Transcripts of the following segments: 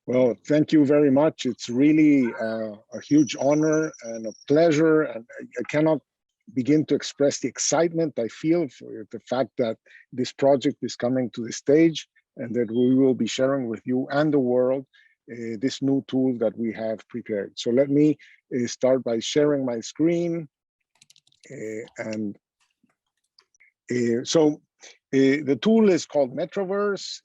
Well, thank you very much. It's really a huge honor and a pleasure. And I cannot begin to express the excitement I feel for the fact that this project is coming to the stage and that we will be sharing with you and the world this new tool that we have prepared. So let me start by sharing my screen. The tool is called Metroverse.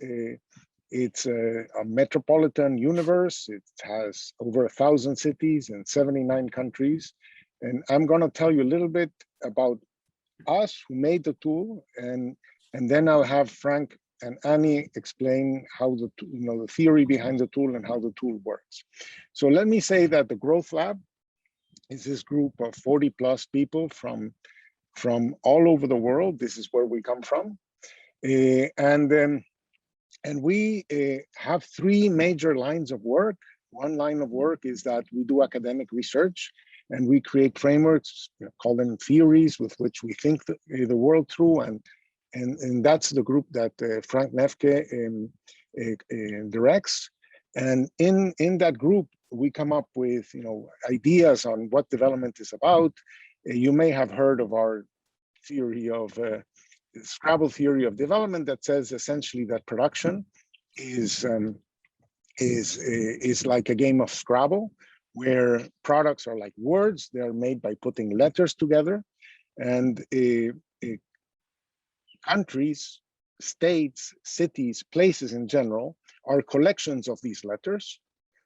It's a metropolitan universe. It has over 1,000 cities in 79 countries. And I'm going to tell you a little bit about us who made the tool, and then I'll have Frank and Annie explain how the theory behind the tool and how the tool works. So let me say that the Growth Lab is this group of 40 plus people from all over the world. This is where we come from. And we have three major lines of work. One line of work is that we do academic research and we create frameworks, call them theories, with which we think the world through. And that's the group that Frank Neffke directs. And in that group, we come up with ideas on what development is about. You may have heard of our theory of Scrabble theory of development that says essentially that production is like a game of Scrabble, where products are like words. They are made by putting letters together, and countries, states, cities, places in general are collections of these letters.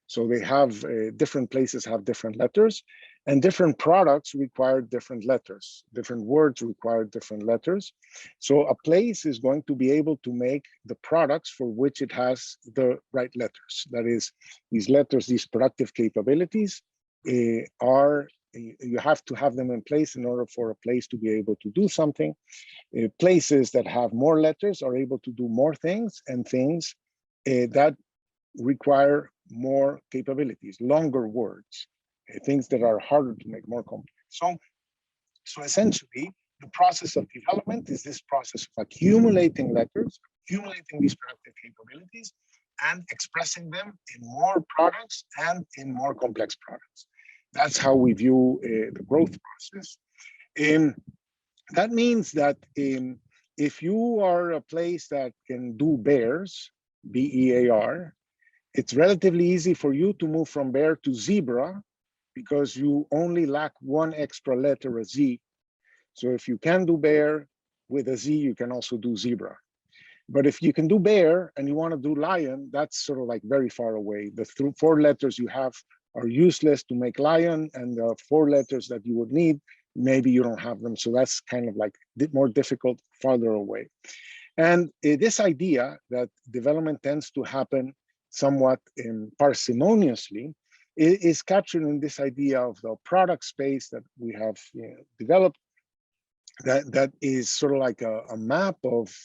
So they have different places have different letters, and different products require different letters. Different words require different letters. So a place is going to be able to make the products for which it has the right letters. That is, these letters, these productive capabilities you have to have them in place in order for a place to be able to do something. Places that have more letters are able to do more things, and things that require more capabilities, longer words, things that are harder to make, more complex. So essentially, the process of development is this process of accumulating letters, accumulating these productive capabilities, and expressing them in more products and in more complex products. That's how we view the growth process. That means that if you are a place that can do bears, B-E-A-R, it's relatively easy for you to move from bear to zebra because you only lack one extra letter, a Z. So if you can do bear with a Z, you can also do zebra. But if you can do bear and you want to do lion, that's sort of like very far away. The four letters you have are useless to make lion, and the four letters that you would need, maybe you don't have them. So that's kind of like more difficult, farther away. And this idea that development tends to happen somewhat parsimoniously is captured in this idea of the product space that we have developed, that is sort of like a map of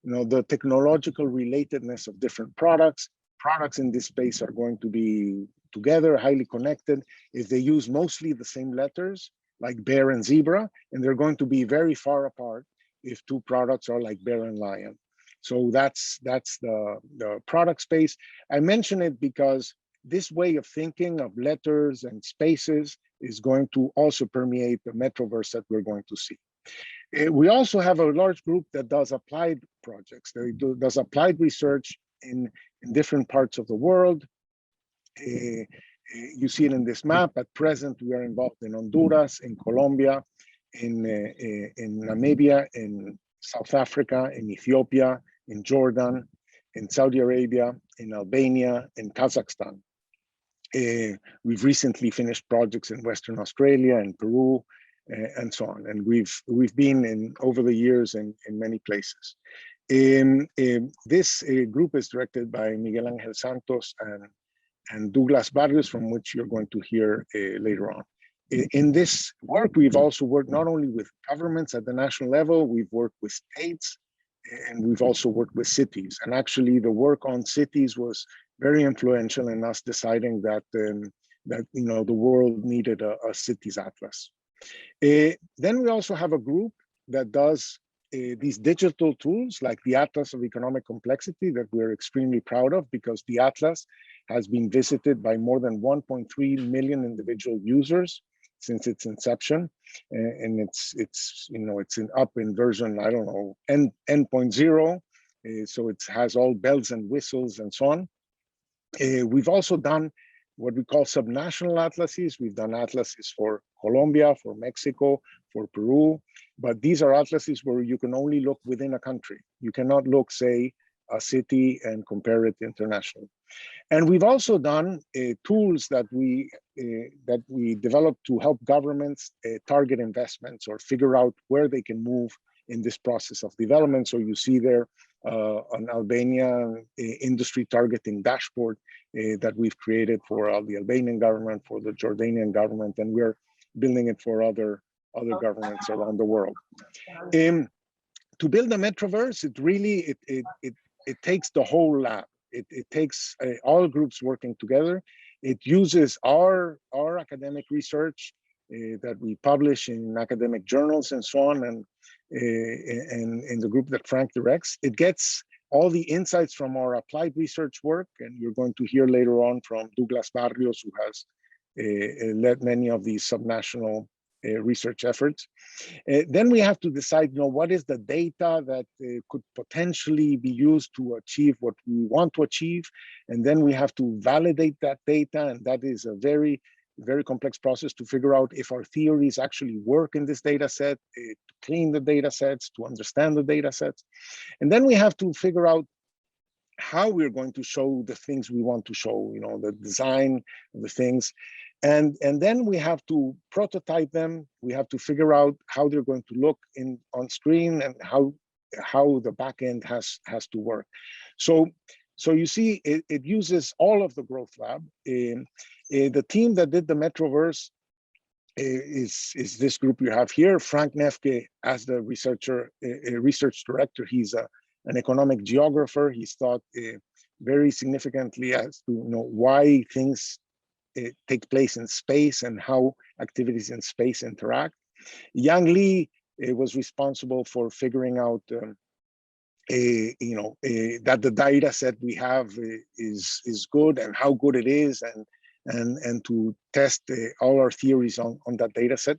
the technological relatedness of different products. Products in this space are going to be together, highly connected, if they use mostly the same letters, like bear and zebra, and they're going to be very far apart if two products are like bear and lion. So that's the product space. I mention it because this way of thinking of letters and spaces is going to also permeate the metaverse that we're going to see. We also have a large group that does applied projects. Does applied research in different parts of the world. You see it in this map. At present, we are involved in Honduras, in Colombia, in Namibia, in South Africa, in Ethiopia, in Jordan, in Saudi Arabia, in Albania, in Kazakhstan. We've recently finished projects in Western Australia and Peru, and so on. And we've been over the years in many places. This group is directed by Miguel Angel Santos and Douglas Barrios, from which you're going to hear later on. In this work, we've also worked not only with governments at the national level, we've worked with states, and we've also worked with cities. And actually, the work on cities was very influential in us deciding that the world needed a cities atlas. Then we also have a group that does these digital tools like the Atlas of Economic Complexity that we're extremely proud of, because the Atlas has been visited by more than 1.3 million individual users since its inception, and it's up in version, I don't know, N.0, so it has all bells and whistles and so on. We've also done what we call subnational atlases. We've done atlases for Colombia, for Mexico, for Peru, but these are atlases where you can only look within a country. You cannot look, say, a city and compare it internationally. And we've also done tools that we developed to help governments target investments or figure out where they can move in this process of development. So you see there an Albania industry targeting dashboard that we've created for the Albanian government, for the Jordanian government, and we're building it for other governments around the world. To build a Metroverse, it takes the whole lab. It takes all groups working together. It uses our academic research that we publish in academic journals and so on, and in the group that Frank directs. It gets all the insights from our applied research work, and you're going to hear later on from Douglas Barrios, who has led many of these subnational research efforts. Then we have to decide, what is the data that could potentially be used to achieve what we want to achieve, and then we have to validate that data, and that is a very, very complex process to figure out if our theories actually work in this data set, to clean the data sets, to understand the data sets. And then we have to figure out how we're going to show the things we want to show, the design of the things. And then we have to prototype them. We have to figure out how they're going to look on screen and how the backend has to work. So you see, it uses all of the Growth Lab. The team that did the Metroverse is this group you have here. Frank Neffke as the research director. He's an economic geographer. He's thought very significantly as to why things take place in space and how activities in space interact. Yang Li was responsible for figuring out that the data set we have is good and how good it is, and to test all our theories on that data set.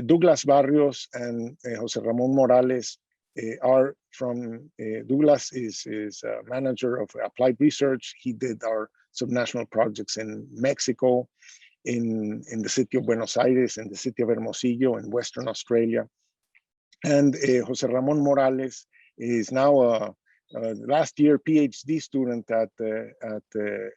Douglas Barrios and Jose Ramon Morales are from, Douglas is a manager of applied research. He did our subnational projects in Mexico, in the city of Buenos Aires, in the city of Hermosillo, in Western Australia. And Jose Ramon Morales is now a last year PhD student at the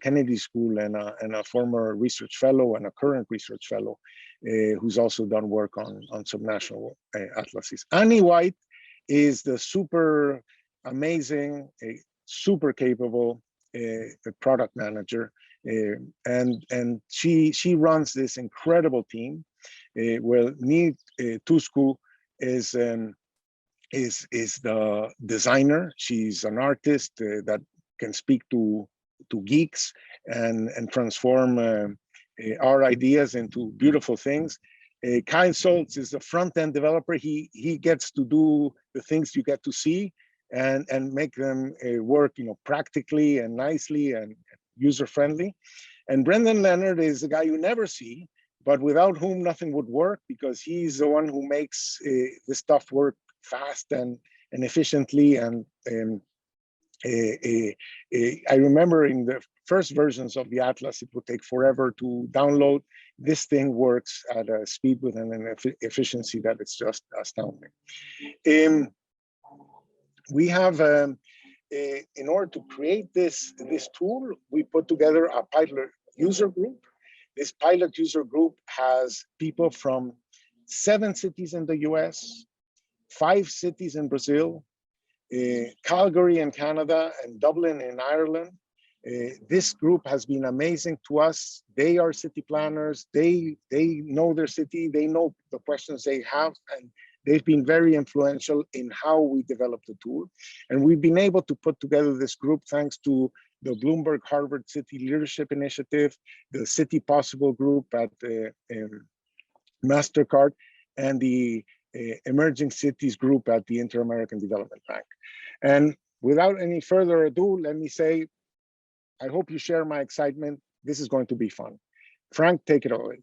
Kennedy School, and a former research fellow and a current research fellow who's also done work on subnational atlases. Annie White is the super amazing, super capable product manager, and she runs this incredible team. Nid Tuscu is the designer. She's an artist that can speak to geeks and transform our ideas into beautiful things. Kyle Soltz is the front-end developer. He gets to do the things you get to see and make them work, practically and nicely and user-friendly. And Brendan Leonard is a guy you never see, but without whom nothing would work, because he's the one who makes this stuff work fast and efficiently. And I remember in the first versions of the Atlas, it would take forever to download. This thing works at a speed with an efficiency that it's just astounding. We have, in order to create this tool, we put together a pilot user group. This pilot user group has people from 7 cities in the US, 5 cities in Brazil, Calgary in Canada, and Dublin in Ireland. This group has been amazing to us. They are city planners. They know their city. They know the questions they have, and they've been very influential in how we develop the tool. And we've been able to put together this group thanks to the Bloomberg Harvard City Leadership Initiative, the City Possible group at MasterCard, and the emerging cities group at the Inter-American Development Bank. And without any further ado, let me say, I hope you share my excitement. This is going to be fun. Frank, take it away.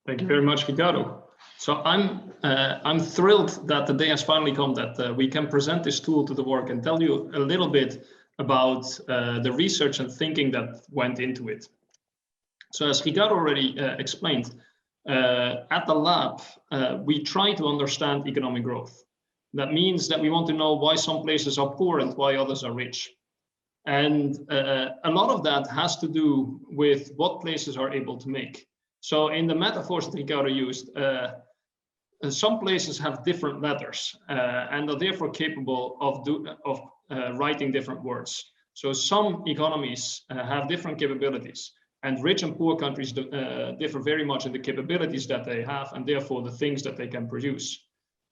Thank you very much, Ricardo. So I'm thrilled that the day has finally come that we can present this tool to the world and tell you a little bit about the research and thinking that went into it. So as Ricardo already explained, at the lab, we try to understand economic growth. That means that we want to know why some places are poor and why others are rich. And a lot of that has to do with what places are able to make. So in the metaphors that Ricardo used, some places have different letters and are therefore capable of writing different words. So some economies have different capabilities, and rich and poor countries differ very much in the capabilities that they have and therefore the things that they can produce.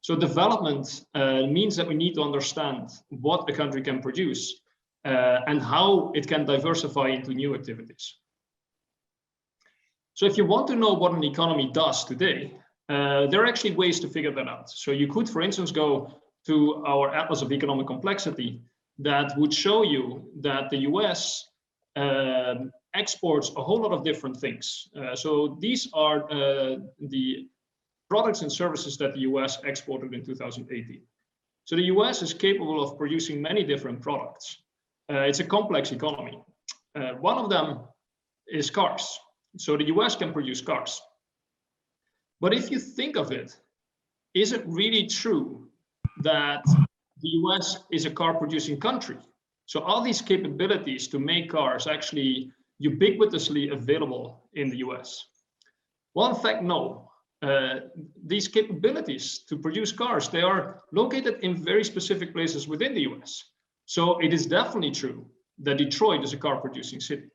So development means that we need to understand what a country can produce and how it can diversify into new activities. So if you want to know what an economy does today, there are actually ways to figure that out. So you could, for instance, go to our Atlas of Economic Complexity that would show you that the US exports a whole lot of different things. So these are the products and services that the US exported in 2018. So the US is capable of producing many different products. It's a complex economy. One of them is cars. So the US can produce cars. But if you think of it, is it really true that the US is a car producing country? So are these capabilities to make cars actually ubiquitously available in the US? Well, in fact, no. These capabilities to produce cars, they are located in very specific places within the US. So it is definitely true that Detroit is a car producing city.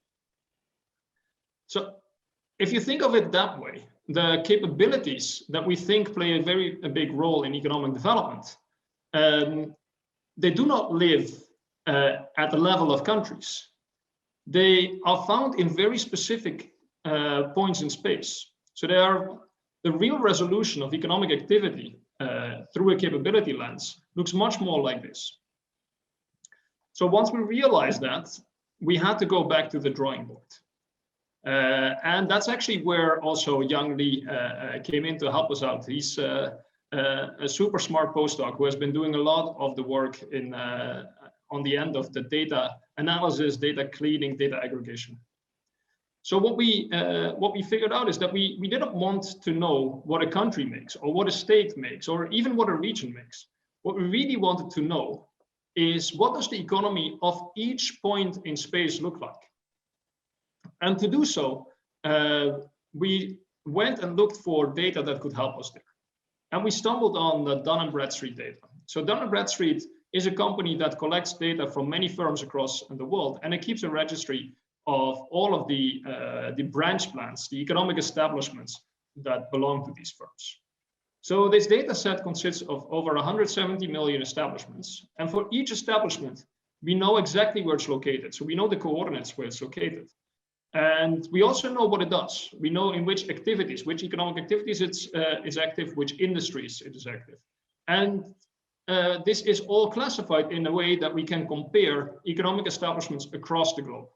So if you think of it that way, the capabilities that we think play a big role in economic development, they do not live at the level of countries. They are found in very specific points in space. So they are the real resolution of economic activity through a capability lens looks much more like this. So once we realized that, we had to go back to the drawing board. And that's actually where also Yang Li came in to help us out. He's a super smart postdoc who has been doing a lot of the work in on the end of the data analysis, data cleaning, data aggregation. So what we figured out is that we didn't want to know what a country makes or what a state makes or even what a region makes. What we really wanted to know is what does the economy of each point in space look like? And to do so, we went and looked for data that could help us there. And we stumbled on the Dun & Bradstreet data. So Dun & Bradstreet is a company that collects data from many firms across the world, and it keeps a registry of all of the branch plans, the economic establishments that belong to these firms. So this data set consists of over 170 million establishments. And for each establishment, we know exactly where it's located. So we know the coordinates where it's located. And we also know what it does. We know in which activities, which economic activities it's active, which industries it is active. And this is all classified in a way that we can compare economic establishments across the globe.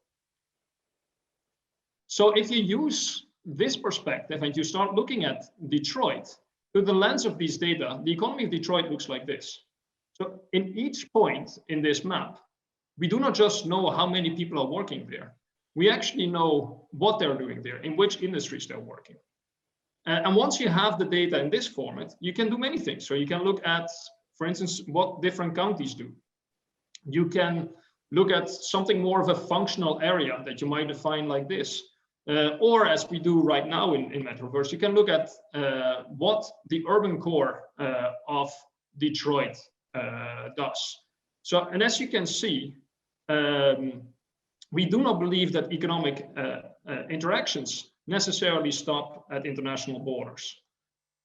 So if you use this perspective and you start looking at Detroit through the lens of these data, the economy of Detroit looks like this. So in each point in this map, we do not just know how many people are working there. We actually know what they're doing there, in which industries they're working. And once you have the data in this format, you can do many things. So you can look at, for instance, what different counties do. You can look at something more of a functional area that you might define like this. Or as we do right now in Metroverse, you can look at what the urban core of Detroit does. So, and as you can see, we do not believe that economic interactions necessarily stop at international borders.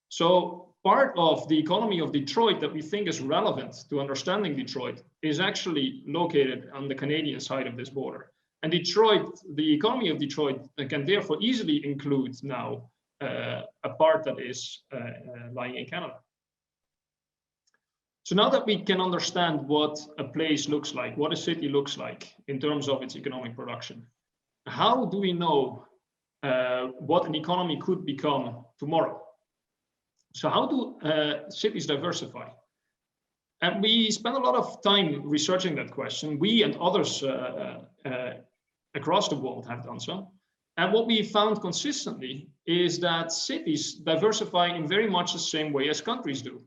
So part of the economy of Detroit that we think is relevant to understanding Detroit is actually located on the Canadian side of this border. And Detroit, the economy of Detroit can therefore easily include now a part that is lying in Canada. So now that we can understand what a place looks like, what a city looks like in terms of its economic production, how do we know what an economy could become tomorrow? So how do cities diversify? And we spent a lot of time researching that question. We and others across the world have done so. And what we found consistently is that cities diversify in very much the same way as countries do.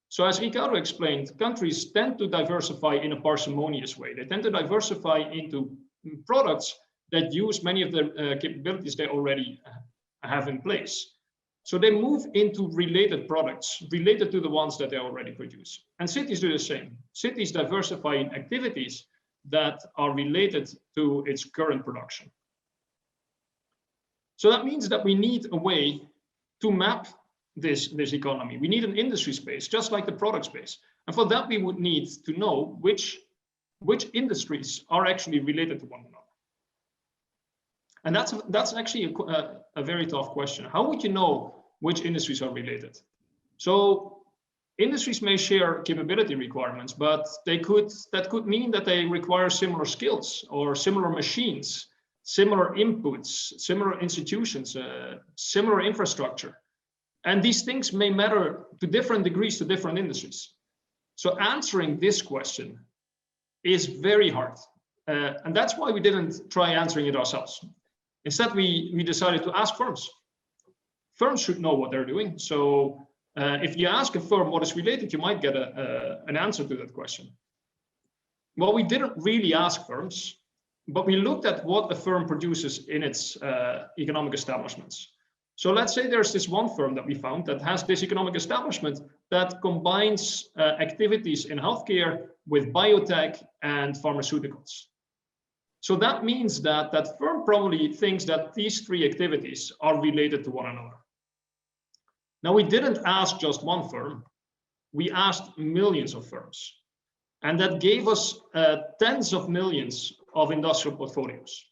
So as Ricardo explained, countries tend to diversify in a parsimonious way. They tend to diversify into products that use many of the capabilities they already have in place. So they move into related products, related to the ones that they already produce. And cities do the same. Cities diversify in activities that are related to its current production. So that means that we need a way to map this economy. We need an industry space, just like the product space. And for that, we would need to know which industries are actually related to one another. And that's actually a very tough question. How would you know which industries are related? So industries may share capability requirements, but that could mean that they require similar skills or similar machines, similar inputs, similar institutions, similar infrastructure. And these things may matter to different degrees to different industries. So answering this question is very hard. And that's why we didn't try answering it ourselves. Instead, we decided to ask firms. Firms should know what they're doing. So if you ask a firm what is related, you might get an answer to that question. Well, we didn't really ask firms, but we looked at what a firm produces in its economic establishments. So let's say there's this one firm that we found that has this economic establishment that combines activities in healthcare with biotech and pharmaceuticals. So that means that that firm probably thinks that these three activities are related to one another. Now, we didn't ask just one firm, we asked millions of firms. And that gave us tens of millions of industrial portfolios.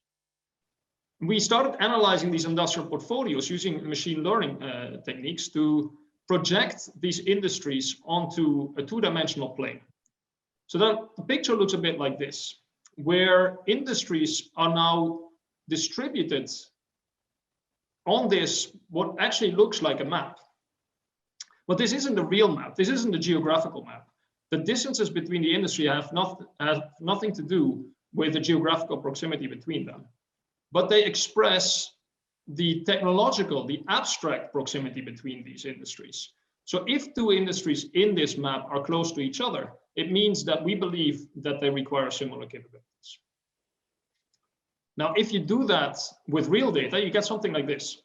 We started analyzing these industrial portfolios using machine learning techniques to project these industries onto a two-dimensional plane. So that the picture looks a bit like this, where industries are now distributed on this, what actually looks like a map. But this isn't a real map. This isn't a geographical map. The distances between the industry have nothing to do with the geographical proximity between them, but they express the technological, the abstract proximity between these industries. So if two industries in this map are close to each other, it means that we believe that they require similar capabilities. Now, if you do that with real data, you get something like this,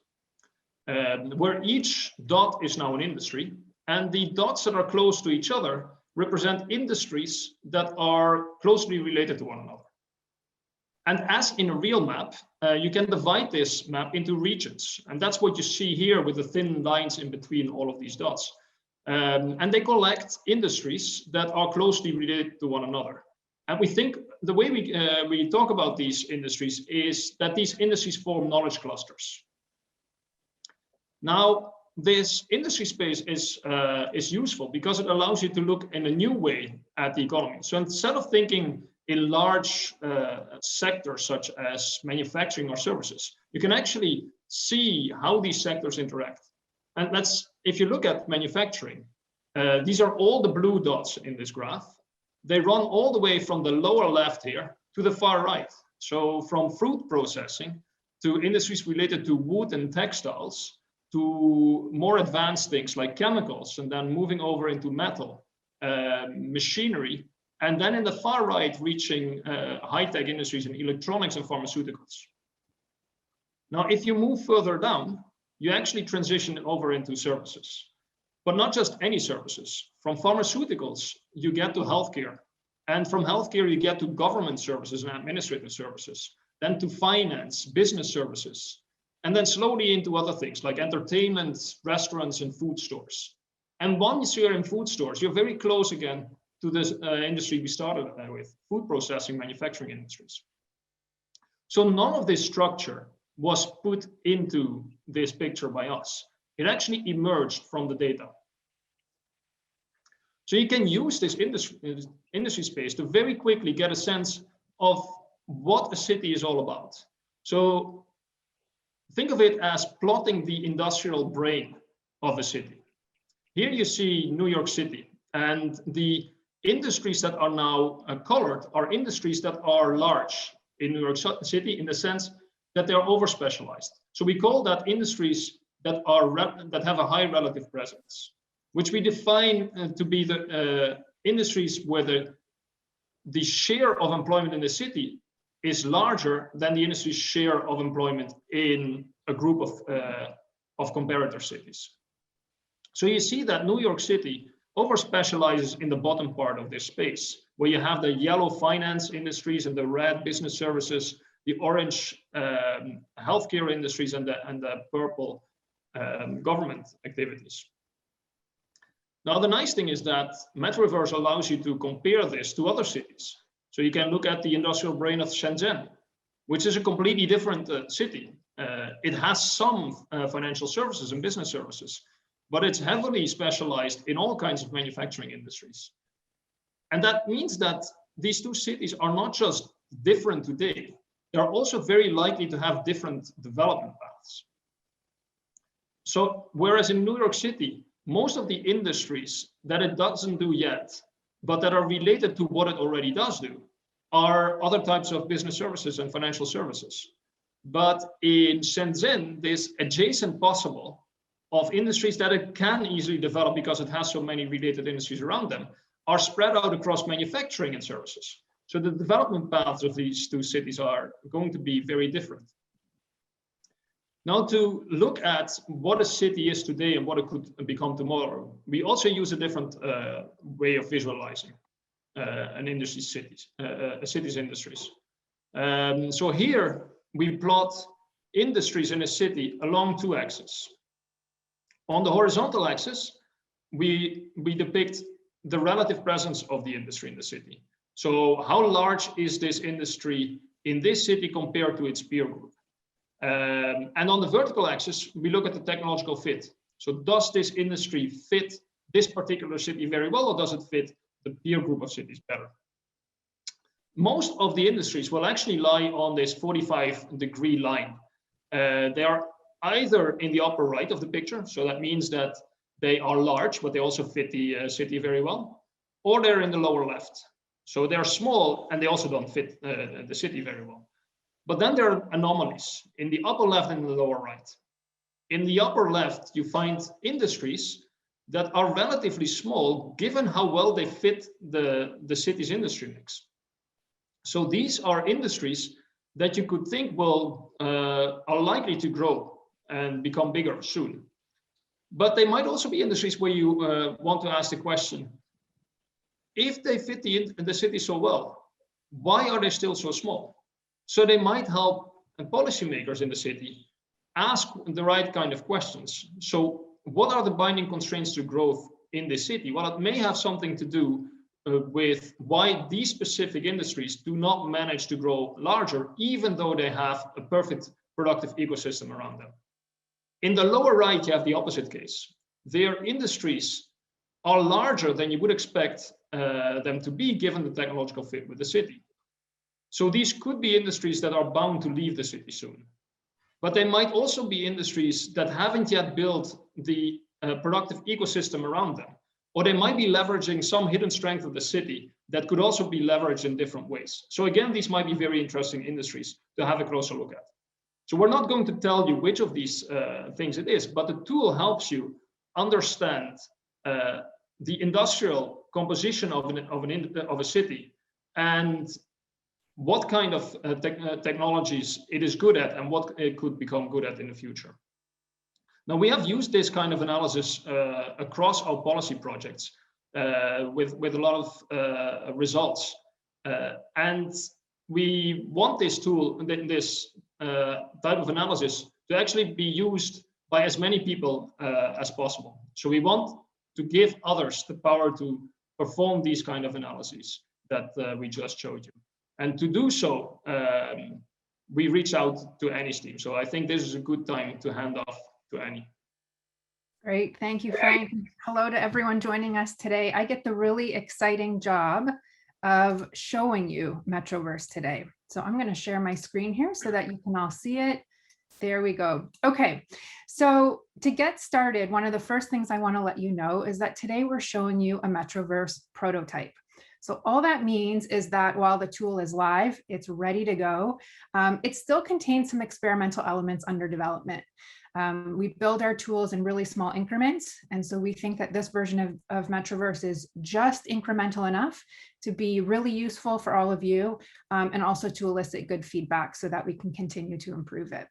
where each dot is now an industry, and the dots that are close to each other represent industries that are closely related to one another. And as in a real map, you can divide this map into regions. And that's what you see here with the thin lines in between all of these dots. And they collect industries that are closely related to one another. And we think the way we talk about these industries is that these industries form knowledge clusters. Now, this industry space is useful because it allows you to look in a new way at the economy. So instead of thinking in large sectors such as manufacturing or services, you can actually see how these sectors interact. And if you look at manufacturing, these are all the blue dots in this graph. They run all the way from the lower left here to the far right. So from fruit processing to industries related to wood and textiles, to more advanced things like chemicals, and then moving over into metal, machinery, and then in the far right, reaching high-tech industries in electronics and pharmaceuticals. Now, if you move further down, you actually transition over into services, but not just any services. From pharmaceuticals, you get to healthcare, and from healthcare, you get to government services and administrative services, then to finance, business services, and then slowly into other things like entertainment, restaurants, and food stores. And once you're in food stores, you're very close again to this industry we started with, food processing, manufacturing industries. So none of this structure was put into this picture by us. It actually emerged from the data. So you can use this industry space to very quickly get a sense of what a city is all about. So think of it as plotting the industrial brain of a city. Here you see New York City, and the industries that are now colored are industries that are large in New York City in the sense that they are over-specialized. So we call that industries that have a high relative presence, which we define to be the industries where the share of employment in the city is larger than the industry's share of employment in a group of comparator cities. So you see that New York City over-specializes in the bottom part of this space, where you have the yellow finance industries and the red business services, the orange healthcare industries, and the purple government activities. Now, the nice thing is that Metroverse allows you to compare this to other cities. So you can look at the industrial brain of Shenzhen, which is a completely different city. It has some financial services and business services, but it's heavily specialized in all kinds of manufacturing industries. And that means that these two cities are not just different today, they're also very likely to have different development paths. So whereas in New York City, most of the industries that it doesn't do yet, but that are related to what it already does do, are other types of business services and financial services. But in Shenzhen, this adjacent possible of industries that it can easily develop because it has so many related industries around them are spread out across manufacturing and services. So the development paths of these two cities are going to be very different. Now, to look at what a city is today and what it could become tomorrow, we also use a different way of visualizing an industry cities, a city's industries. So here we plot industries in a city along two axes. On the horizontal axis, we depict the relative presence of the industry in the city. So how large is this industry in this city compared to its peer group? And on the vertical axis, we look at the technological fit. So does this industry fit this particular city very well, or does it fit the peer group of cities better? Most of the industries will actually lie on this 45-degree line. They are either in the upper right of the picture, so that means that they are large, but they also fit the city very well, or they're in the lower left. So they're small and they also don't fit the city very well. But then there are anomalies in the upper left and the lower right. In the upper left, you find industries that are relatively small, given how well they fit the city's industry mix. So these are industries that you could think are likely to grow and become bigger soon. But they might also be industries where you want to ask the question, if they fit the city so well, why are they still so small? So they might help policymakers in the city ask the right kind of questions. So what are the binding constraints to growth in the city? Well, it may have something to do with why these specific industries do not manage to grow larger, even though they have a perfect productive ecosystem around them. In the lower right, you have the opposite case. Their industries are larger than you would expect them to be, given the technological fit with the city. So these could be industries that are bound to leave the city soon. But they might also be industries that haven't yet built the productive ecosystem around them. Or they might be leveraging some hidden strength of the city that could also be leveraged in different ways. So again, these might be very interesting industries to have a closer look at. So we're not going to tell you which of these things it is, but the tool helps you understand the industrial composition of a city and what kind of technologies it is good at and what it could become good at in the future. Now, we have used this kind of analysis across our policy projects with a lot of results. And we want this tool, this type of analysis, to actually be used by as many people as possible. So we want to give others the power to perform these kind of analyses that we just showed you. And to do so, we reach out to Annie's team. So I think this is a good time to hand off to Annie. Great, thank you, Frank. Hello to everyone joining us today. I get the really exciting job of showing you Metroverse today. So I'm going to share my screen here so that you can all see it. There we go. Okay, so to get started, one of the first things I want to let you know is that today we're showing you a Metroverse prototype. So all that means is that while the tool is live, it's ready to go, it still contains some experimental elements under development. We build our tools in really small increments. And so we think that this version of Metroverse is just incremental enough to be really useful for all of you, and also to elicit good feedback so that we can continue to improve it.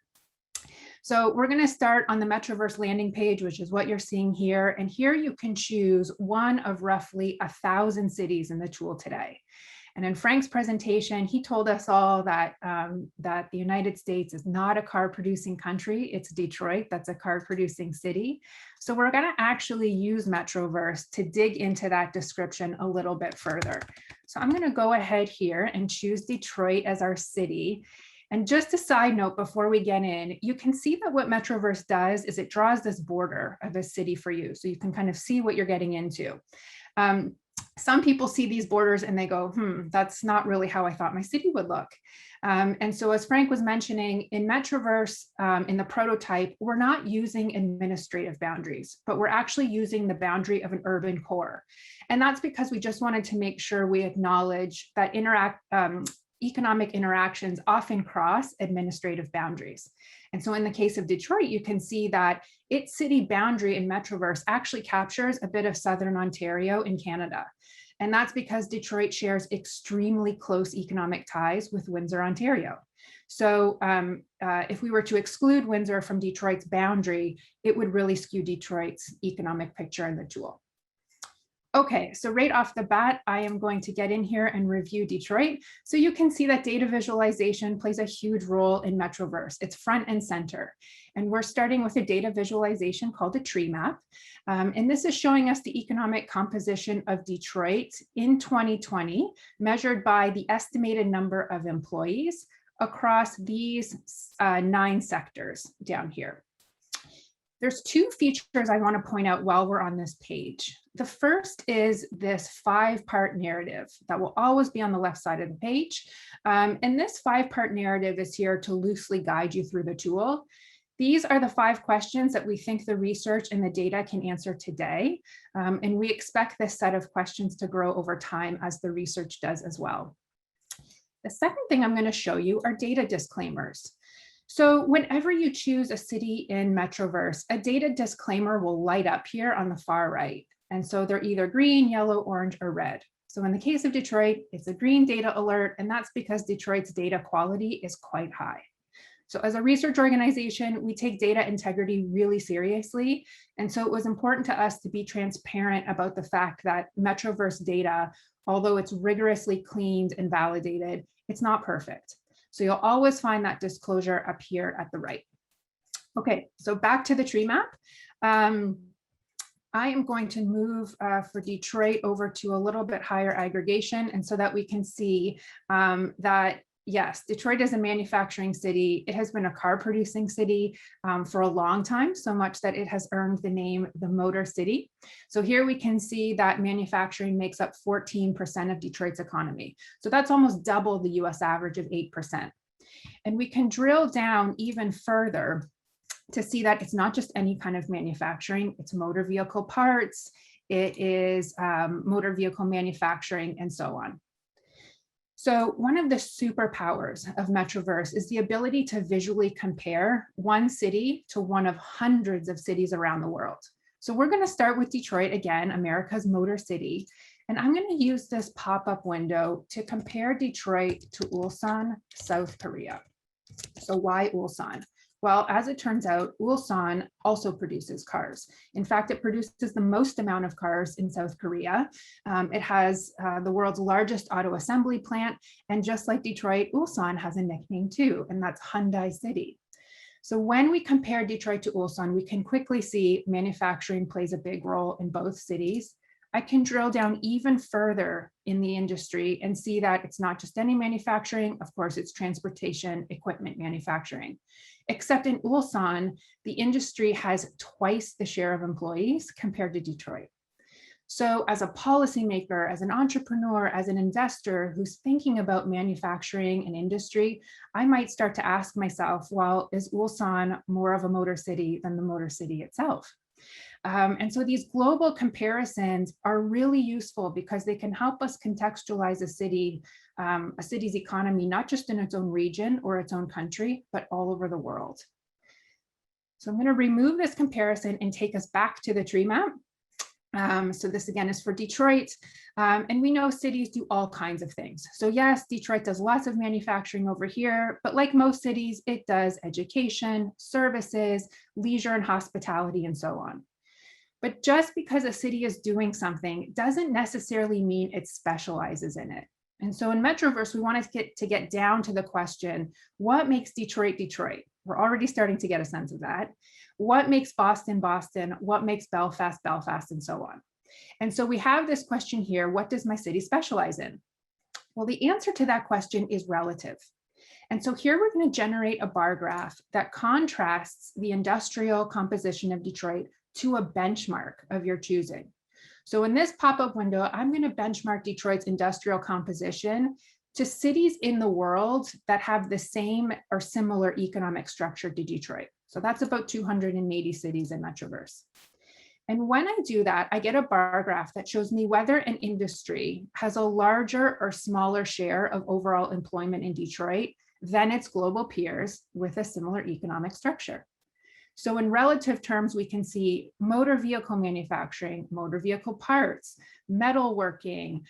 So we're going to start on the Metroverse landing page, which is what you're seeing here. And here you can choose one of roughly 1,000 cities in the tool today. And in Frank's presentation, he told us all that, that the United States is not a car producing country. It's Detroit, that's a car producing city. So we're going to actually use Metroverse to dig into that description a little bit further. So I'm going to go ahead here and choose Detroit as our city. And just a side note before we get in, you can see that what Metroverse does is it draws this border of a city for you. So you can kind of see what you're getting into. Some people see these borders and they go, that's not really how I thought my city would look. And so as Frank was mentioning, in Metroverse, in the prototype, we're not using administrative boundaries, but we're actually using the boundary of an urban core. And that's because we just wanted to make sure we acknowledge that economic interactions often cross administrative boundaries. And so in the case of Detroit, you can see that its city boundary in Metroverse actually captures a bit of Southern Ontario in Canada. And that's because Detroit shares extremely close economic ties with Windsor, Ontario. So if we were to exclude Windsor from Detroit's boundary, it would really skew Detroit's economic picture in the tool. Okay, so right off the bat, I am going to get in here and review Detroit. So you can see that data visualization plays a huge role in Metroverse. It's front and center. And we're starting with a data visualization called a tree map. And this is showing us the economic composition of Detroit in 2020, measured by the estimated number of employees across these 9 sectors down here. There's 2 features I want to point out while we're on this page. The first is this 5-part narrative that will always be on the left side of the page. And this 5-part narrative is here to loosely guide you through the tool. These are the 5 questions that we think the research and the data can answer today. And we expect this set of questions to grow over time as the research does as well. The second thing I'm going to show you are data disclaimers. So whenever you choose a city in Metroverse, a data disclaimer will light up here on the far right. And so they're either green, yellow, orange, or red. So in the case of Detroit, it's a green data alert, and that's because Detroit's data quality is quite high. So as a research organization, we take data integrity really seriously. And so it was important to us to be transparent about the fact that Metroverse data, although it's rigorously cleaned and validated, it's not perfect. So you'll always find that disclosure up here at the right. Okay, so back to the tree map. I am going to move for Detroit over to a little bit higher aggregation, and so that we can see that, yes, Detroit is a manufacturing city. It has been a car producing city for a long time, so much that it has earned the name the Motor City. So here we can see that manufacturing makes up 14% of Detroit's economy. So that's almost double the US average of 8%. And we can drill down even further to see that it's not just any kind of manufacturing, it's motor vehicle parts, it is motor vehicle manufacturing, and so on. So one of the superpowers of Metroverse is the ability to visually compare one city to one of hundreds of cities around the world. So we're going to start with Detroit, again, America's Motor City. And I'm going to use this pop-up window to compare Detroit to Ulsan, South Korea. So why Ulsan? Well, as it turns out, Ulsan also produces cars. In fact, it produces the most amount of cars in South Korea. It has the world's largest auto assembly plant. And just like Detroit, Ulsan has a nickname too, and that's Hyundai City. So when we compare Detroit to Ulsan, we can quickly see manufacturing plays a big role in both cities. I can drill down even further in the industry and see that it's not just any manufacturing, of course, it's transportation, equipment manufacturing. Except in Ulsan, the industry has twice the share of employees compared to Detroit. So as a policymaker, as an entrepreneur, as an investor who's thinking about manufacturing and industry, I might start to ask myself, well, is Ulsan more of a motor city than the motor city itself? And so these global comparisons are really useful because they can help us contextualize a city's economy, not just in its own region or its own country, but all over the world. So I'm going to remove this comparison and take us back to the tree map. So this again is for Detroit, and we know cities do all kinds of things. So yes, Detroit does lots of manufacturing over here, but like most cities, it does education, services, leisure and hospitality, and so on. But just because a city is doing something doesn't necessarily mean it specializes in it. And so in Metroverse, we want to get down to the question, what makes Detroit, Detroit? We're already starting to get a sense of that. What makes Boston, Boston? What makes Belfast, Belfast, and so on? And so we have this question here, what does my city specialize in? Well, the answer to that question is relative. And so here we're going to generate a bar graph that contrasts the industrial composition of Detroit to a benchmark of your choosing. So in this pop-up window, I'm going to benchmark Detroit's industrial composition to cities in the world that have the same or similar economic structure to Detroit. So that's about 280 cities in Metroverse. And when I do that, I get a bar graph that shows me whether an industry has a larger or smaller share of overall employment in Detroit than its global peers with a similar economic structure. So in relative terms, we can see motor vehicle manufacturing, motor vehicle parts, metalworking,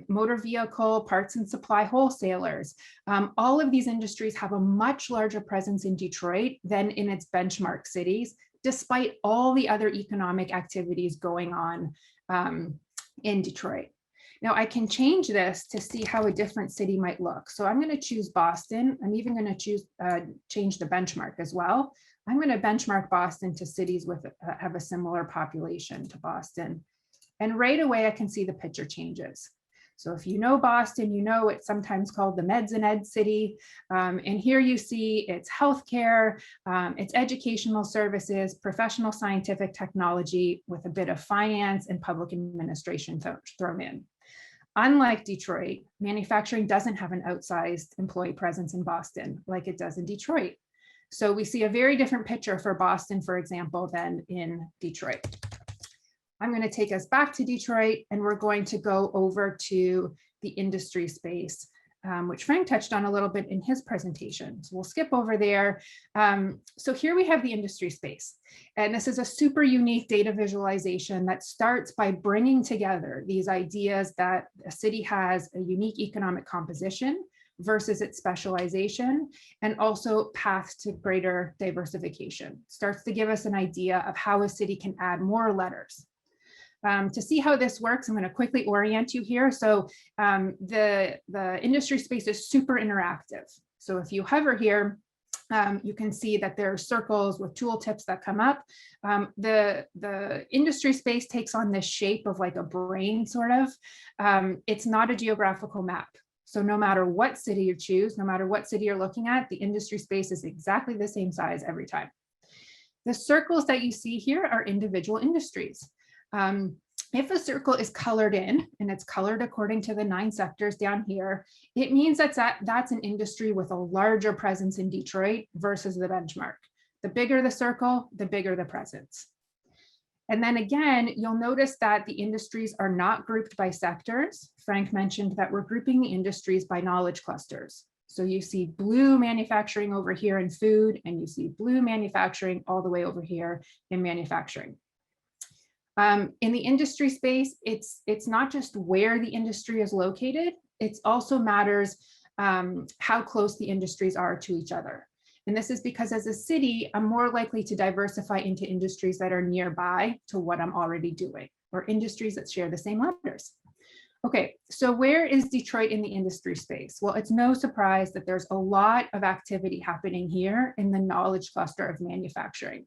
motor vehicle parts and supply wholesalers. All of these industries have a much larger presence in Detroit than in its benchmark cities, despite all the other economic activities going on in Detroit. Now I can change this to see how a different city might look. So I'm going to choose Boston. I'm even going to change the benchmark as well. I'm going to benchmark Boston to cities with have a similar population to Boston. And right away, I can see the picture changes. So if you know Boston, you know it's sometimes called the Meds and Ed city. And here you see it's healthcare, it's educational services, professional scientific technology with a bit of finance and public administration thrown in. Unlike Detroit, manufacturing doesn't have an outsized employee presence in Boston like it does in Detroit. So we see a very different picture for Boston, for example, than in Detroit. I'm going to take us back to Detroit, and we're going to go over to the industry space, which Frank touched on a little bit in his presentation. So we'll skip over there. So here we have the industry space, and this is a super unique data visualization that starts by bringing together these ideas that a city has a unique economic composition versus its specialization, and also paths to greater diversification. Starts to give us an idea of how a city can add more letters. To see how this works, I'm going to quickly orient you here. So the industry space is super interactive. So if you hover here, you can see that there are circles with tooltips that come up. The industry space takes on this shape of like a brain, sort of. It's not a geographical map. So no matter what city you choose, no matter what city you're looking at, the industry space is exactly the same size every time. The circles that you see here are individual industries. If a circle is colored in, and it's colored according to the 9 sectors down here, it means that's an industry with a larger presence in Detroit versus the benchmark. The bigger the circle, the bigger the presence. And then again, you'll notice that the industries are not grouped by sectors. Frank mentioned that we're grouping the industries by knowledge clusters. So you see blue manufacturing over here in food, and you see blue manufacturing all the way over here in manufacturing. In the industry space, it's not just where the industry is located, it also matters how close the industries are to each other. And this is because as a city, I'm more likely to diversify into industries that are nearby to what I'm already doing, or industries that share the same letters. Okay, so where is Detroit in the industry space? Well, it's no surprise that there's a lot of activity happening here in the knowledge cluster of manufacturing.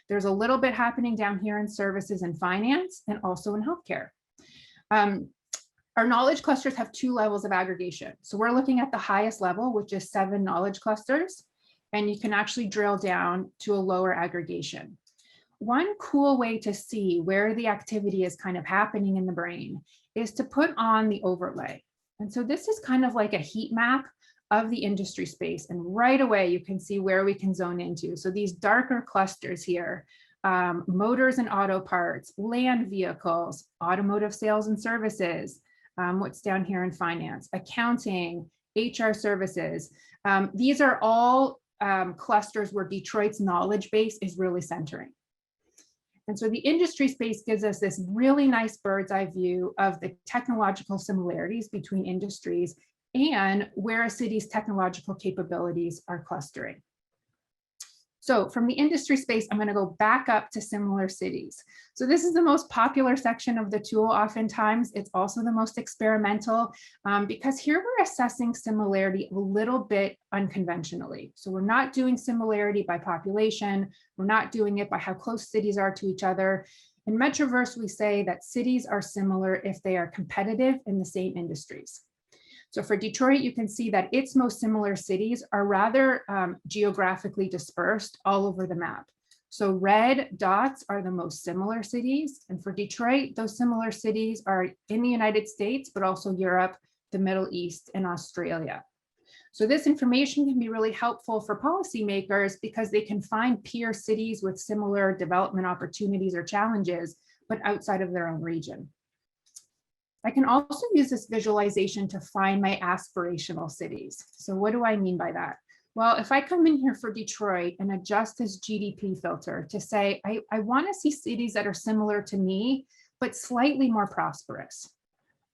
There's a little bit happening down here in services and finance, and also in healthcare. Our knowledge clusters have 2 levels of aggregation. So we're looking at the highest level, which is 7 knowledge clusters, and you can actually drill down to a lower aggregation. One cool way to see where the activity is kind of happening in the brain is to put on the overlay. And so this is kind of like a heat map of the industry space. And right away, you can see where we can zone into. So these darker clusters here, motors and auto parts, land vehicles, automotive sales and services, what's down here in finance, accounting, HR services. These are all clusters where Detroit's knowledge base is really centering. And so the industry space gives us this really nice bird's eye view of the technological similarities between industries and where a city's technological capabilities are clustering. So from the industry space, I'm going to go back up to similar cities. So this is the most popular section of the tool. Oftentimes, it's also the most experimental because here we're assessing similarity a little bit unconventionally. So we're not doing similarity by population. We're not doing it by how close cities are to each other. In Metroverse, we say that cities are similar if they are competitive in the same industries. So for Detroit, you can see that its most similar cities are rather geographically dispersed all over the map. So red dots are the most similar cities. And for Detroit, those similar cities are in the United States, but also Europe, the Middle East, and Australia. So this information can be really helpful for policymakers because they can find peer cities with similar development opportunities or challenges, but outside of their own region. I can also use this visualization to find my aspirational cities. So what do I mean by that? Well, if I come in here for Detroit and adjust this GDP filter to say, I want to see cities that are similar to me, but slightly more prosperous.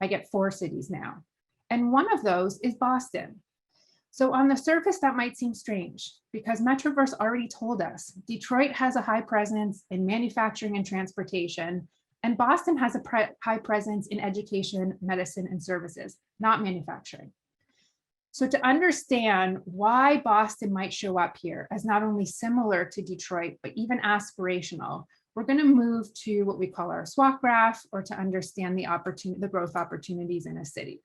I get 4 cities now. And one of those is Boston. So on the surface, that might seem strange because Metroverse already told us Detroit has a high presence in manufacturing and transportation, and Boston has a high presence in education, medicine, and services, not manufacturing. So to understand why Boston might show up here as not only similar to Detroit, but even aspirational, we're going to move to what we call our SWOT graph, or to understand the growth opportunities in a city.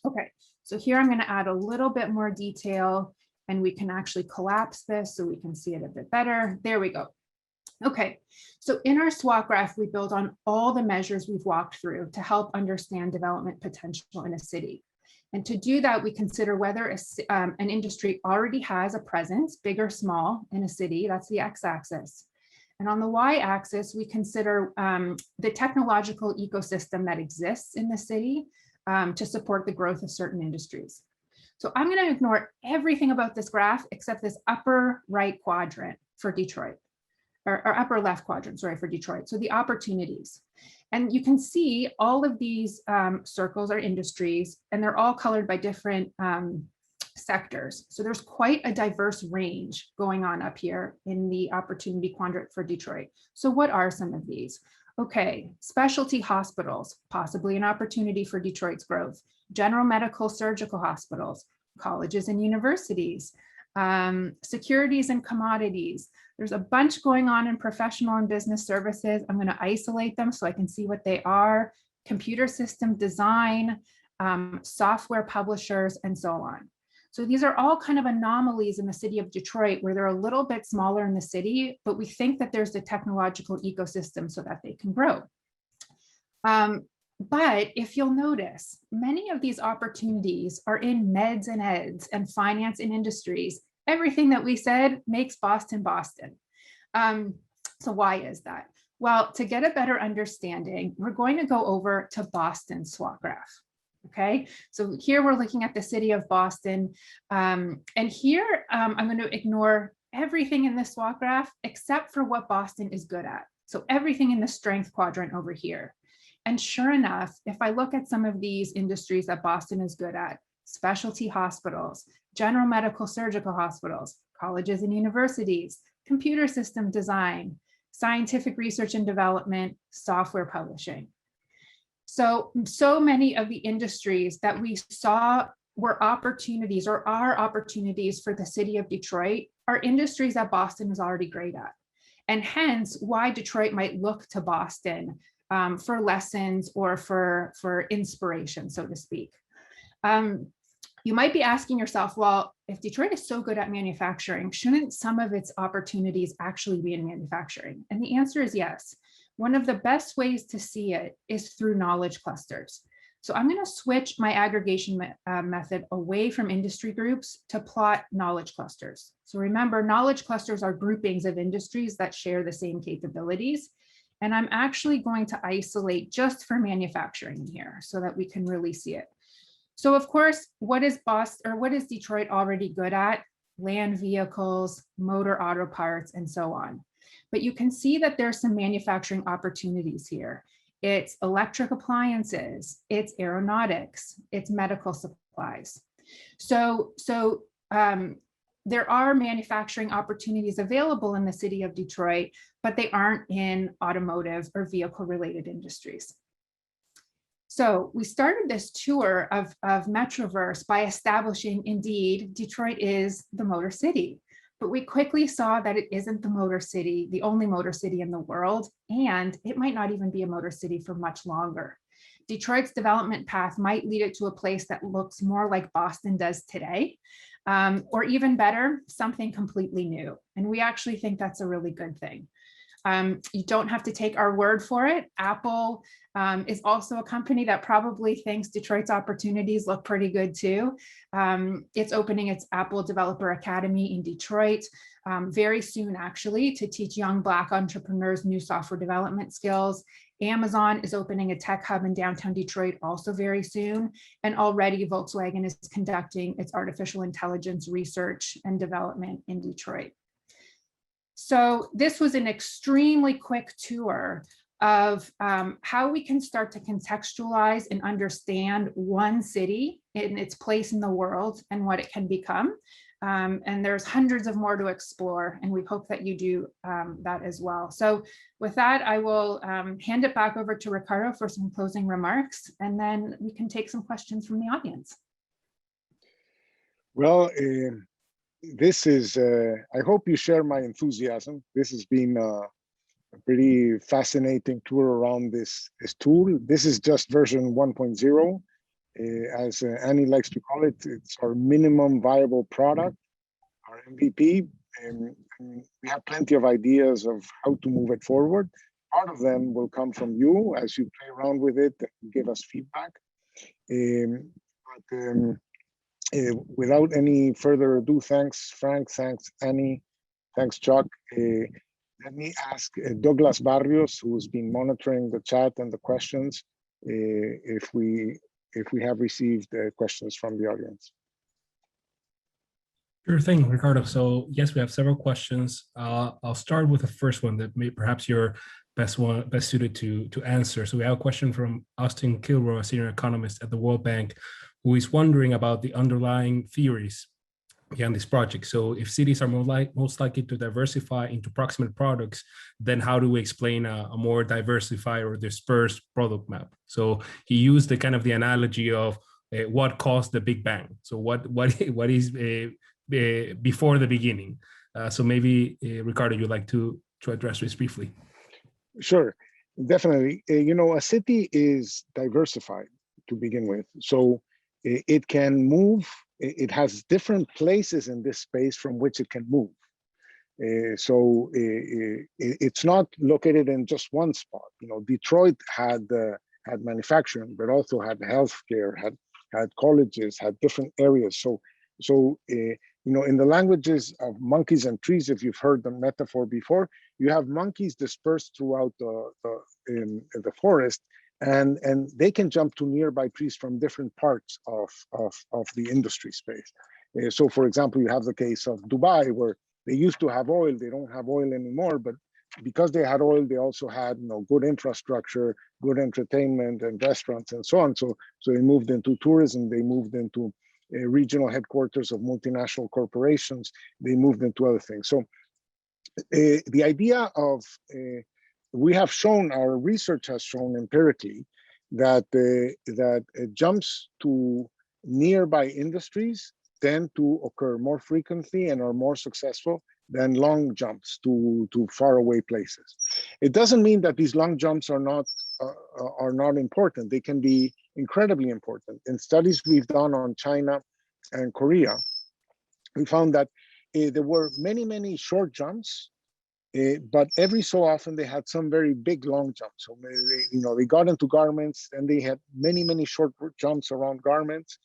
Okay, so here I'm going to add a little bit more detail, and we can actually collapse this so we can see it a bit better. There we go. Okay, so in our SWOT graph, we build on all the measures we've walked through to help understand development potential in a city. And to do that, we consider whether an industry already has a presence, big or small, in a city. That's the x-axis. And on the y-axis, we consider the technological ecosystem that exists in the city to support the growth of certain industries. So I'm going to ignore everything about this graph except this upper right quadrant for Detroit. Or upper left quadrant, sorry, for Detroit. So the opportunities. And you can see all of these circles are industries, and they're all colored by different sectors. So there's quite a diverse range going on up here in the opportunity quadrant for Detroit. So what are some of these? Okay, specialty hospitals, possibly an opportunity for Detroit's growth. General medical surgical hospitals, colleges and universities, securities and commodities. There's a bunch going on in professional and business services. I'm going to isolate them so I can see what they are. Computer system design, software publishers, and so on. So these are all kind of anomalies in the city of Detroit where they're a little bit smaller in the city, but we think that there's the technological ecosystem so that they can grow. But if you'll notice, many of these opportunities are in meds and eds and finance and industries. Everything that we said makes Boston, Boston. So why is that? Well, to get a better understanding, we're going to go over to Boston's SWOT graph. Okay, so here we're looking at the city of Boston. And here I'm going to ignore everything in the SWOT graph except for what Boston is good at. So everything in the strength quadrant over here. And sure enough, if I look at some of these industries that Boston is good at, specialty hospitals, general medical surgical hospitals, colleges and universities, computer system design, scientific research and development, software publishing. So many of the industries that we saw were opportunities or are opportunities for the city of Detroit are industries that Boston is already great at. And hence why Detroit might look to Boston for lessons or for inspiration, so to speak. You might be asking yourself, well, if Detroit is so good at manufacturing, shouldn't some of its opportunities actually be in manufacturing? And the answer is yes. One of the best ways to see it is through knowledge clusters. So I'm going to switch my aggregation method away from industry groups to plot knowledge clusters. So remember, knowledge clusters are groupings of industries that share the same capabilities. And I'm actually going to isolate just for manufacturing here so that we can really see it. So of course, what is Detroit already good at? Land vehicles, motor auto parts, and so on. But you can see that there's some manufacturing opportunities here. It's electric appliances, it's aeronautics, it's medical supplies. So there are manufacturing opportunities available in the city of Detroit, but they aren't in automotive or vehicle related industries. So we started this tour of Metroverse by establishing, indeed, Detroit is the motor city. But we quickly saw that it isn't the motor city, the only motor city in the world, and it might not even be a motor city for much longer. Detroit's development path might lead it to a place that looks more like Boston does today, or even better, something completely new. And we actually think that's a really good thing. You don't have to take our word for it. Apple is also a company that probably thinks Detroit's opportunities look pretty good too. It's opening its Apple Developer Academy in Detroit very soon, actually, to teach young Black entrepreneurs new software development skills. Amazon is opening a tech hub in downtown Detroit also very soon. And already Volkswagen is conducting its artificial intelligence research and development in Detroit. So this was an extremely quick tour of how we can start to contextualize and understand one city in its place in the world and what it can become. And there's hundreds of more to explore, and we hope that you do that as well. So with that, I will hand it back over to Ricardo for some closing remarks, and then we can take some questions from the audience. Well, this is, I hope you share my enthusiasm. This has been a pretty fascinating tour around this tool. This is just version 1.0. As Annie likes to call it, it's our minimum viable product, our MVP. And we have plenty of ideas of how to move it forward. Part of them will come from you as you play around with it and give us feedback. Without any further ado, thanks, Frank, thanks, Annie, thanks, Chuck. Let me ask Douglas Barrios, who's been monitoring the chat and the questions, if we have received questions from the audience. Sure thing, Ricardo. So yes, we have several questions. I'll start with the first one that perhaps you're best suited to answer. So we have a question from Austin Kilroy, a senior economist at the World Bank, who is wondering about the underlying theories behind this project. So if cities are most likely to diversify into proximate products, then how do we explain a more diversified or dispersed product map? So he used the kind of the analogy of what caused the Big Bang. So what is before the beginning? So maybe Ricardo, you'd like to address this briefly. Sure, definitely. A city is diversified to begin with. So it can move. It has different places in this space from which it can move. So it's not located in just one spot. Detroit had manufacturing, but also had healthcare, had colleges, had different areas. So in the languages of monkeys and trees, if you've heard the metaphor before, you have monkeys dispersed throughout the forest, and they can jump to nearby trees from different parts of the industry space. So for example, you have the case of Dubai, where they used to have oil, they don't have oil anymore, but because they had oil, they also had good infrastructure, good entertainment and restaurants and so on. So they moved into tourism, they moved into regional headquarters of multinational corporations, they moved into other things. So the idea of we have shown, our research has shown empirically that jumps to nearby industries tend to occur more frequently and are more successful than long jumps to faraway places. It doesn't mean that these long jumps are not are not important. They can be incredibly important. In studies we've done on China and Korea, we found that there were many short jumps, but every so often they had some very big long jumps. So they got into garments and they had many short jumps around garments.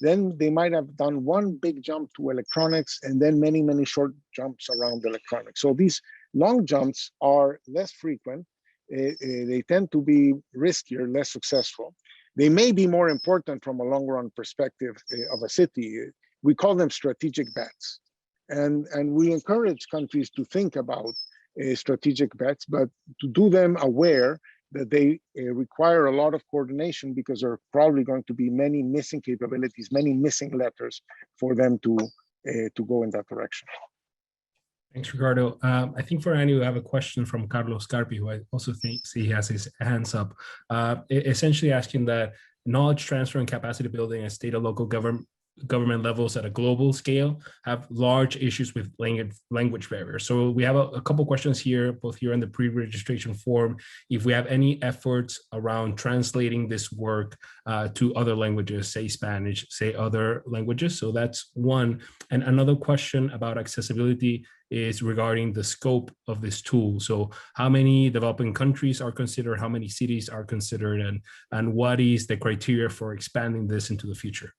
Then they might have done one big jump to electronics and then many short jumps around electronics. So these long jumps are less frequent. They tend to be riskier, less successful. They may be more important from a long run perspective of a city. We call them strategic bets. And we encourage countries to think about strategic bets, but to do them aware that they require a lot of coordination, because there are probably going to be many missing capabilities, many missing letters for them to go in that direction. Thanks, Ricardo. I think for Annie, we have a question from Carlos Carpi, who I also think he has his hands up, essentially asking that knowledge transfer and capacity building at state and local government levels at a global scale have large issues with language barriers. So we have a couple questions here, both here in the pre-registration form, if we have any efforts around translating this work to other languages, say Spanish, say other languages. So that's one. And another question about accessibility is regarding the scope of this tool. So how many developing countries are considered, how many cities are considered, and what is the criteria for expanding this into the future?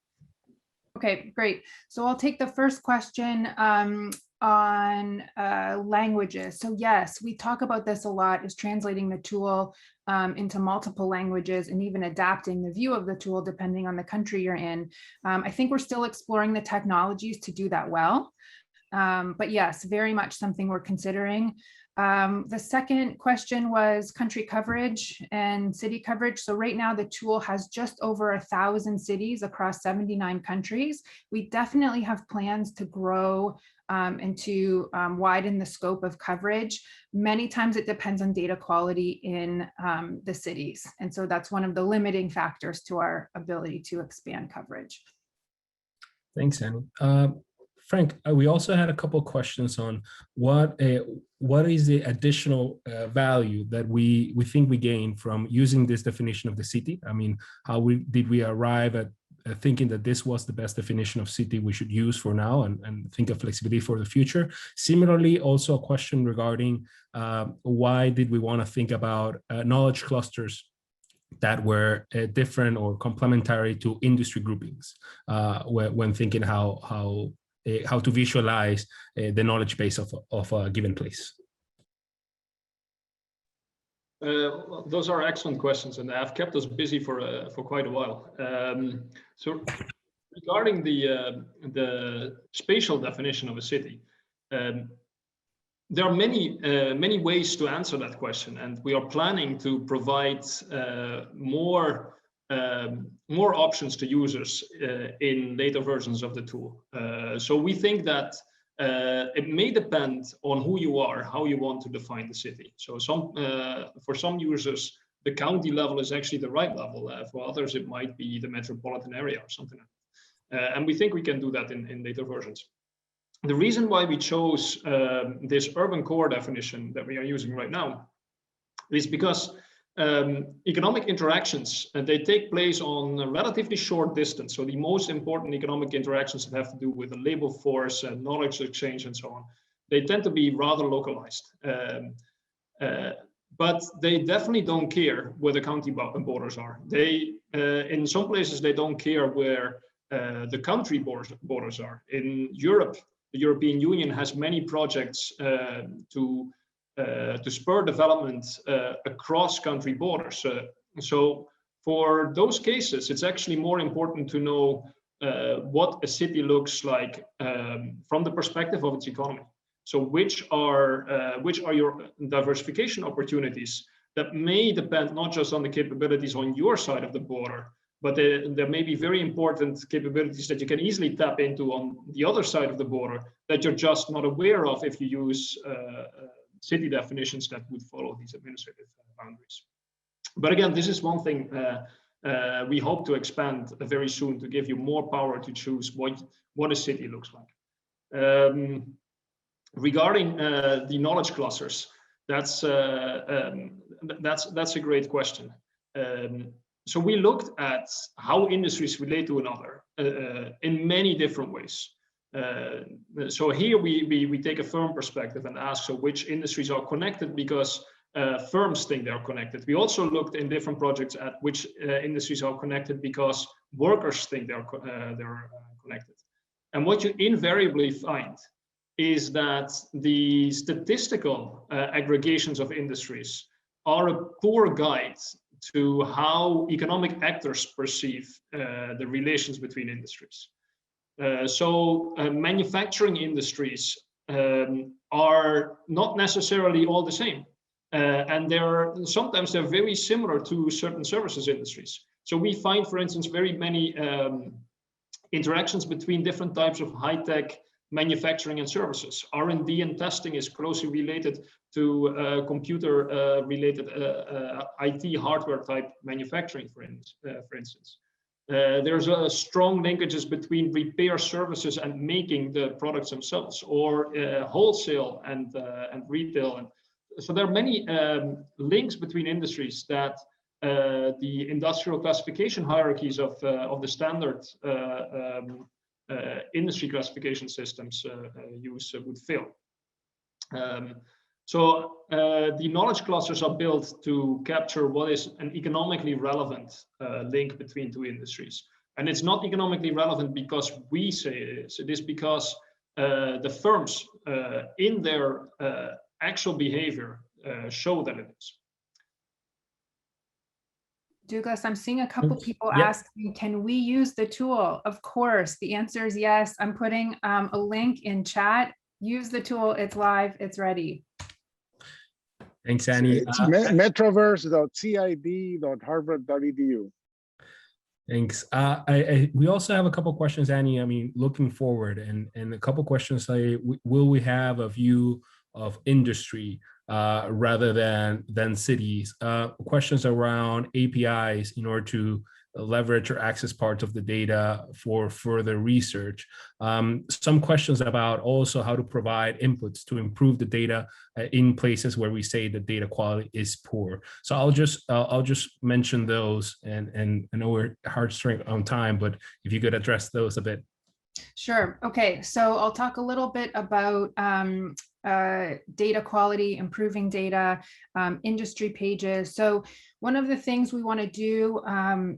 Okay, great. So I'll take the first question on languages. So yes, we talk about this a lot, is translating the tool into multiple languages and even adapting the view of the tool depending on the country you're in. I think we're still exploring the technologies to do that well. But yes, very much something we're considering. The second question was country coverage and city coverage. So right now the tool has just over 1,000 cities across 79 countries. We definitely have plans to grow and to widen the scope of coverage. Many times it depends on data quality in the cities. And so that's one of the limiting factors to our ability to expand coverage. Thanks, Annie. Frank, we also had a couple of questions on what is the additional value that we think we gain from using this definition of the city? I mean, how did we arrive at thinking that this was the best definition of city we should use for now, and think of flexibility for the future? Similarly, also a question regarding why did we want to think about knowledge clusters that were different or complementary to industry groupings when thinking how to visualize the knowledge base of a given place? Well, those are excellent questions, and have kept us busy for quite a while. So regarding the spatial definition of a city, there are many ways to answer that question, and we are planning to provide more options to users in later versions of the tool. So we think that it may depend on who you are, how you want to define the city. So for some users, the county level is actually the right level. For others, it might be the metropolitan area or something like that. And we think we can do that in later versions. The reason why we chose this urban core definition that we are using right now is because economic interactions, they take place on a relatively short distance. So the most important economic interactions that have to do with the labor force and knowledge exchange and so on, they tend to be rather localized. But they definitely don't care where the county borders are. They, in some places, they don't care where the country borders are. In Europe, the European Union has many projects to spur development across country borders. So for those cases, it's actually more important to know what a city looks like from the perspective of its economy. So which are your diversification opportunities that may depend not just on the capabilities on your side of the border, but there may be very important capabilities that you can easily tap into on the other side of the border that you're just not aware of if you use city definitions that would follow these administrative boundaries. But again, this is one thing we hope to expand very soon to give you more power to choose what a city looks like. Regarding the knowledge clusters, That's a great question. So we looked at how industries relate to another in many different ways. So here we take a firm perspective and ask, so which industries are connected because firms think they're connected. We also looked in different projects at which industries are connected because workers think they're connected. And what you invariably find is that the statistical aggregations of industries are a poor guide to how economic actors perceive the relations between industries. So manufacturing industries are not necessarily all the same. And sometimes they're very similar to certain services industries. So we find, for instance, very many interactions between different types of high-tech manufacturing and services. R&D and testing is closely related to computer-related IT hardware type manufacturing, for instance. There's a strong linkages between repair services and making the products themselves, or wholesale and retail. And so there are many links between industries that the industrial classification hierarchies of the standard industry classification systems use would fail. So the knowledge clusters are built to capture what is an economically relevant link between two industries. And it's not economically relevant because we say it is. It is because the firms in their actual behavior show that it is. Douglas, I'm seeing a couple people asking, can we use the tool? Of course, the answer is yes. I'm putting a link in chat. Use the tool, it's live, it's ready. Thanks, Annie. It's metroverse.cid.harvard.edu. Thanks. We also have a couple of questions, Annie. I mean, looking forward, and a couple of questions like, will we have a view of industry rather than cities? Questions around APIs in order to leverage or access parts of the data for further research. Some questions about also how to provide inputs to improve the data in places where we say the data quality is poor. So I'll just mention those, and I know we're hard straight on time, but if you could address those a bit. Sure. Okay, so I'll talk a little bit about data quality, improving data, industry pages. So one of the things we want to do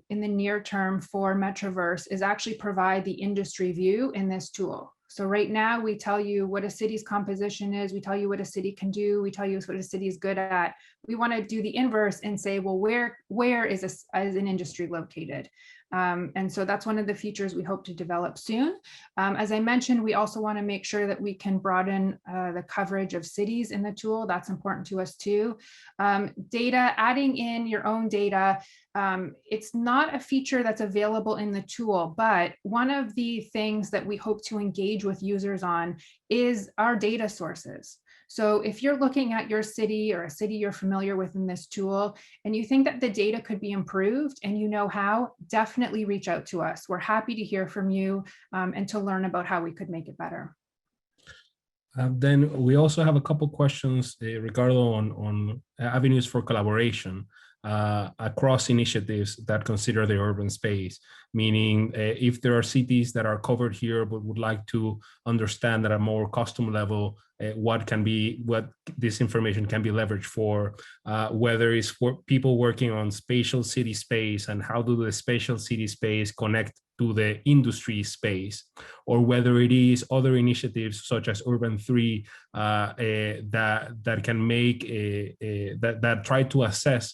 in the near term for Metroverse is actually provide the industry view in this tool. So right now we tell you what a city's composition is, we tell you what a city can do, we tell you what a city is good at. We want to do the inverse and say, well, where is an industry located? And so that's one of the features we hope to develop soon. As I mentioned, we also want to make sure that we can broaden the coverage of cities in the tool. That's important to us too. Data, adding in your own data, it's not a feature that's available in the tool, but one of the things that we hope to engage with users on is our data sources. So if you're looking at your city or a city you're familiar with in this tool, and you think that the data could be improved and you know how, definitely reach out to us. We're happy to hear from you and to learn about how we could make it better. Then we also have a couple questions, Ricardo, on avenues for collaboration across initiatives that consider the urban space, meaning if there are cities that are covered here but would like to understand at a more custom level what this information can be leveraged for, whether it's for people working on spatial city space and how do the spatial city space connect to the industry space, or whether it is other initiatives such as Urban 3 that can make that try to assess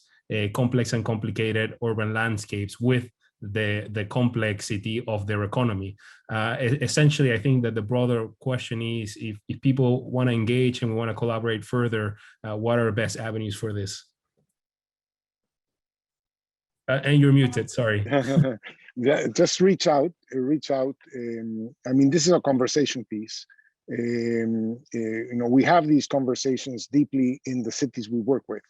complex and complicated urban landscapes with the complexity of their economy. Essentially, I think that the broader question is if people want to engage and we want to collaborate further, what are the best avenues for this? And you're muted, sorry. Just reach out. I mean, this is a conversation piece. You know, we have these conversations deeply in the cities we work with.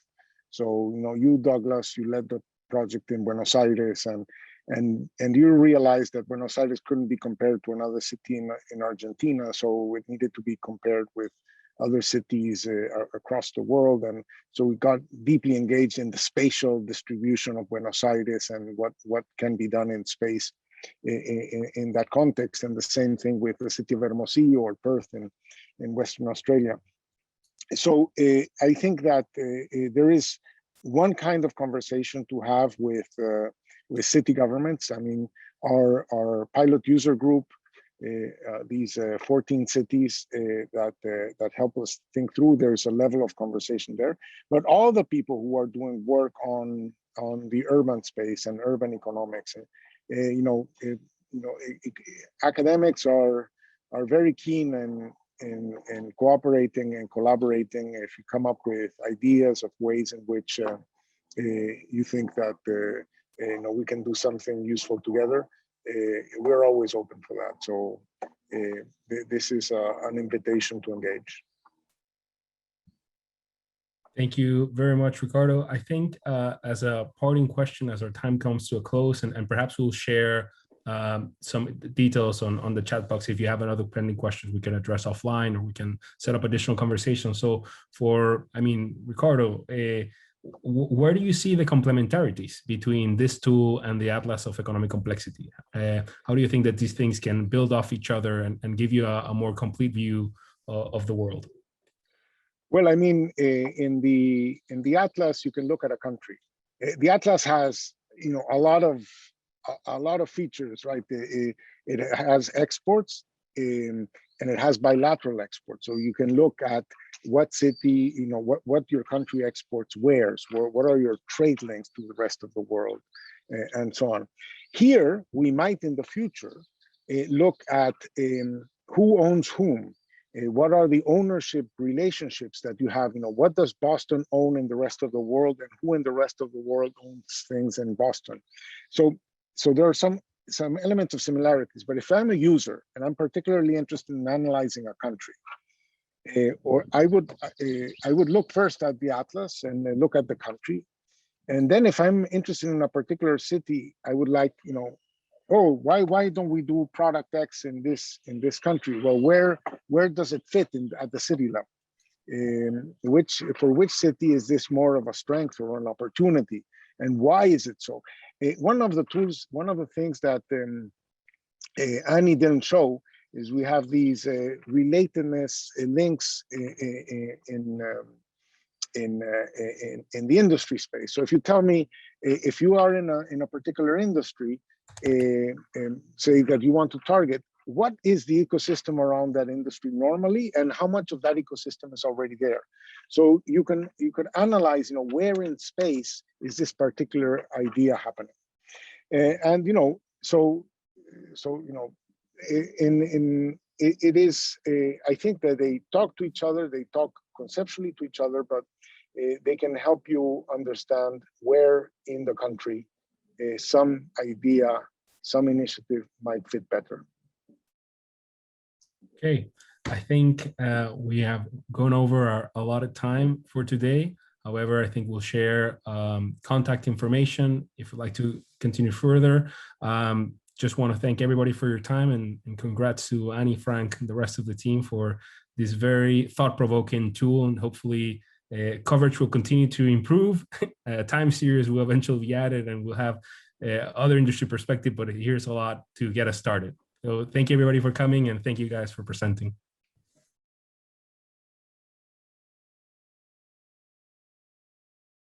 So, you know, you, Douglas, you led the project in Buenos Aires, and you realized that Buenos Aires couldn't be compared to another city in Argentina, so it needed to be compared with other cities across the world. And so we got deeply engaged in the spatial distribution of Buenos Aires and what can be done in space in that context. And the same thing with the city of Hermosillo or Perth in Western Australia. So I think that there is one kind of conversation to have with city governments. I mean, our pilot user group, these 14 cities that help us think through, there's a level of conversation there. But all the people who are doing work on the urban space and urban economics, academics are very keen in cooperating and collaborating. If you come up with ideas of ways in which you think that we can do something useful together, we're always open for that. So this is an invitation to engage. Thank you very much, Ricardo. I think as a parting question, as our time comes to a close, and perhaps we'll share some details on the chat box. If you have another pending questions, we can address offline, or we can set up additional conversations. So Ricardo, where do you see the complementarities between this tool and the Atlas of Economic Complexity? How do you think that these things can build off each other and give you a more complete view of the world? Well, I mean, in the Atlas, you can look at a country. The Atlas has, a lot of features, right? It has exports and it has bilateral exports. So you can look at what city, what your country exports wheres, what are your trade links to the rest of the world, and so on. Here, we might in the future look at who owns whom. What are the ownership relationships that you have? What does Boston own in the rest of the world, and who in the rest of the world owns things in Boston? So there are some elements of similarities, but if I'm a user and I'm particularly interested in analyzing a country, or I would look first at the Atlas and look at the country, and then if I'm interested in a particular city, I would like, why don't we do product X in this country? Well, where does it fit at the city level? For which city is this more of a strength or an opportunity, and why is it so? One of the things that Annie didn't show is we have these relatedness links in the industry space. So if you tell me, if you are in a particular industry, say that you want to target, what is the ecosystem around that industry normally, and how much of that ecosystem is already there? So you could analyze, where in space is this particular idea happening, and it is. I think that they talk to each other, they talk conceptually to each other, but they can help you understand where in the country some idea, some initiative might fit better. Okay, I think we have gone over a lot of time for today. However, I think we'll share contact information if you'd like to continue further. Just want to thank everybody for your time, and congrats to Annie, Frank, and the rest of the team for this very thought-provoking tool, and hopefully coverage will continue to improve. Time series will eventually be added, and we'll have other industry perspective, but here's a lot to get us started. So thank you everybody for coming, and thank you guys for presenting.